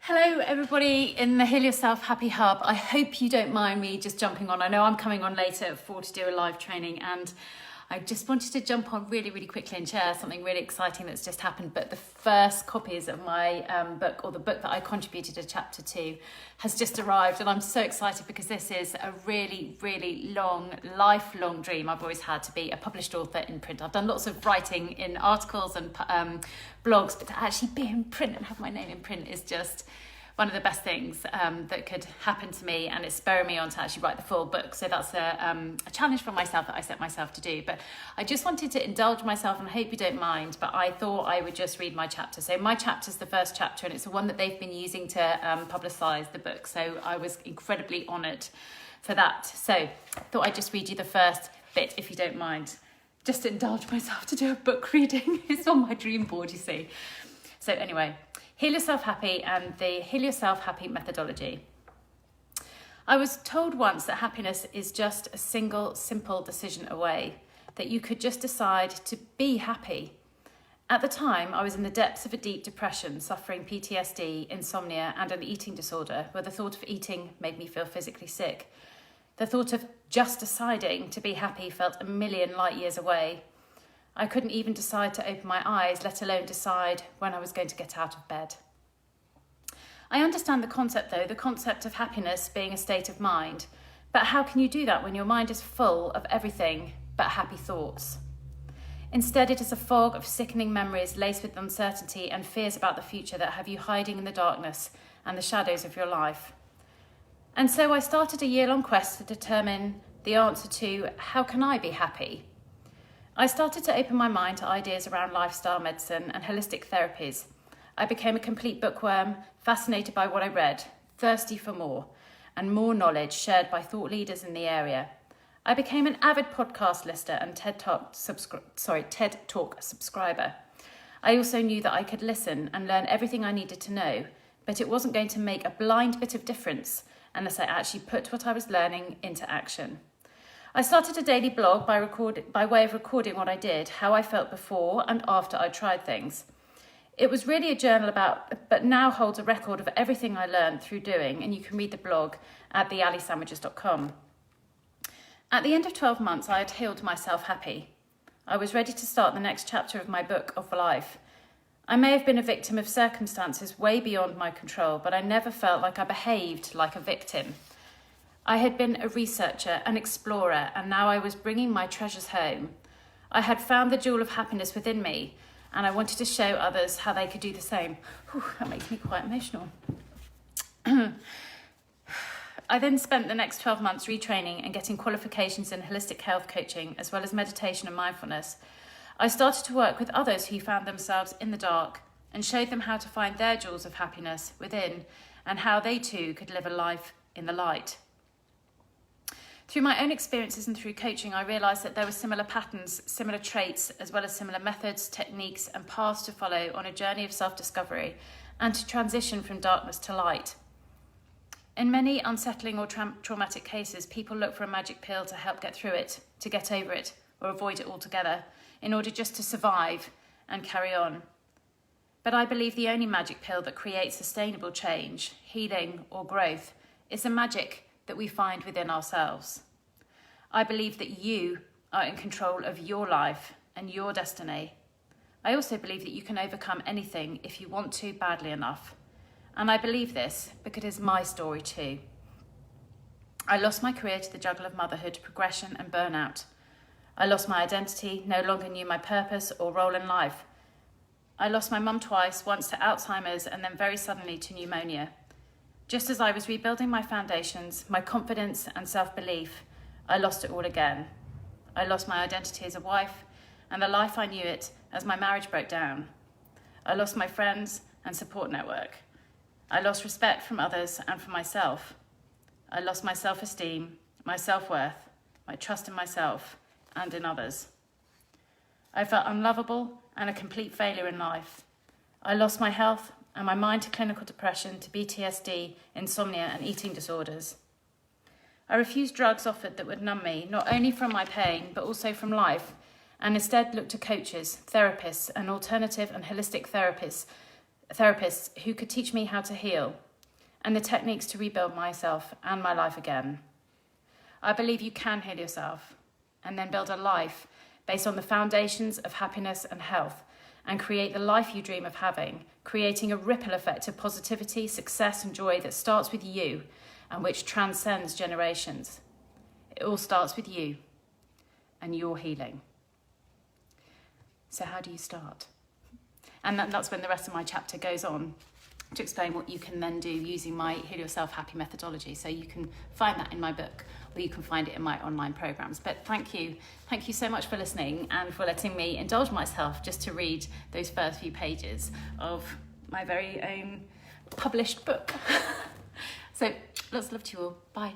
Hello everybody in the Heal Yourself Happy Hub. I hope you don't mind me just jumping on. I know I'm coming on later at 4 to do a live training, and I just wanted to jump on really quickly and share something really exciting that's just happened. But the first copies of my book, or the book that I contributed a chapter to, has just arrived, and I'm so excited because this is a really lifelong dream I've always had, to be a published author in print. I've done lots of writing in articles and blogs, but to actually be in print and have my name in print is just one of the best things that could happen to me, and it's spurring me on to actually write the full book. So that's a challenge for myself that I set myself to do. But I just wanted to indulge myself, and I hope you don't mind, but I thought I would just read my chapter. So my chapter is the first chapter, and it's the one that they've been using to publicise the book. So I was incredibly honoured for that. So I thought I'd just read you the first bit, if you don't mind, just to indulge myself to do a book reading. It's on my dream board, you see. So anyway, Heal Yourself Happy and the Heal Yourself Happy methodology. I was told once that happiness is just a single, simple decision away, that you could just decide to be happy. At the time, I was in the depths of a deep depression, suffering PTSD, insomnia, and an eating disorder, where the thought of eating made me feel physically sick. The thought of just deciding to be happy felt a million light years away. I couldn't even decide to open my eyes, let alone decide when I was going to get out of bed. I understand the concept though, the concept of happiness being a state of mind. But how can you do that when your mind is full of everything but happy thoughts? Instead, it is a fog of sickening memories laced with uncertainty and fears about the future that have you hiding in the darkness and the shadows of your life. And so I started a year-long quest to determine the answer to, how can I be happy? I started to open my mind to ideas around lifestyle medicine and holistic therapies. I became a complete bookworm, fascinated by what I read, thirsty for more, and more knowledge shared by thought leaders in the area. I became an avid podcast listener and TED Talk subscriber. I also knew that I could listen and learn everything I needed to know, but it wasn't going to make a blind bit of difference unless I actually put what I was learning into action. I started a daily blog by way of recording what I did, how I felt before and after I tried things. It was really a journal but now holds a record of everything I learned through doing, and you can read the blog at thealisandwiches.com. At the end of 12 months, I had healed myself happy. I was ready to start the next chapter of my book of life. I may have been a victim of circumstances way beyond my control, but I never felt like I behaved like a victim. I had been a researcher, an explorer, and now I was bringing my treasures home. I had found the jewel of happiness within me, and I wanted to show others how they could do the same. Whew, that makes me quite emotional. I then spent the next 12 months retraining and getting qualifications in holistic health coaching, as well as meditation and mindfulness. I started to work with others who found themselves in the dark and showed them how to find their jewels of happiness within, and how they too could live a life in the light. Through my own experiences and through coaching, I realised that there were similar patterns, similar traits, as well as similar methods, techniques and paths to follow on a journey of self-discovery and to transition from darkness to light. In many unsettling or traumatic cases, people look for a magic pill to help get through it, to get over it, or avoid it altogether, in order just to survive and carry on. But I believe the only magic pill that creates sustainable change, healing or growth is the magic that we find within ourselves. I believe that you are in control of your life and your destiny. I also believe that you can overcome anything if you want to badly enough. And I believe this because it is my story too. I lost my career to the juggle of motherhood, progression and burnout. I lost my identity, no longer knew my purpose or role in life. I lost my mum twice, once to Alzheimer's and then very suddenly to pneumonia. Just as I was rebuilding my foundations, my confidence and self-belief, I lost it all again. I lost my identity as a wife and the life I knew it as my marriage broke down. I lost my friends and support network. I lost respect from others and from myself. I lost my self-esteem, my self-worth, my trust in myself and in others. I felt unlovable and a complete failure in life. I lost my health and my mind to clinical depression, to PTSD, insomnia and eating disorders. I refused drugs offered that would numb me, not only from my pain, but also from life, and instead looked to coaches, therapists and alternative and holistic therapists therapists who could teach me how to heal and the techniques to rebuild myself and my life again. I believe you can heal yourself and then build a life based on the foundations of happiness and health, and create the life you dream of having, creating a ripple effect of positivity, success and joy that starts with you and which transcends generations. It all starts with you and your healing. So how do you start? And that's when the rest of my chapter goes on to explain what you can then do using my Heal Yourself Happy methodology. So you can find that in my book, or you can find it in my online programs. But thank you so much for listening and for letting me indulge myself just to read those first few pages of my very own published book. So lots of love to you all. Bye.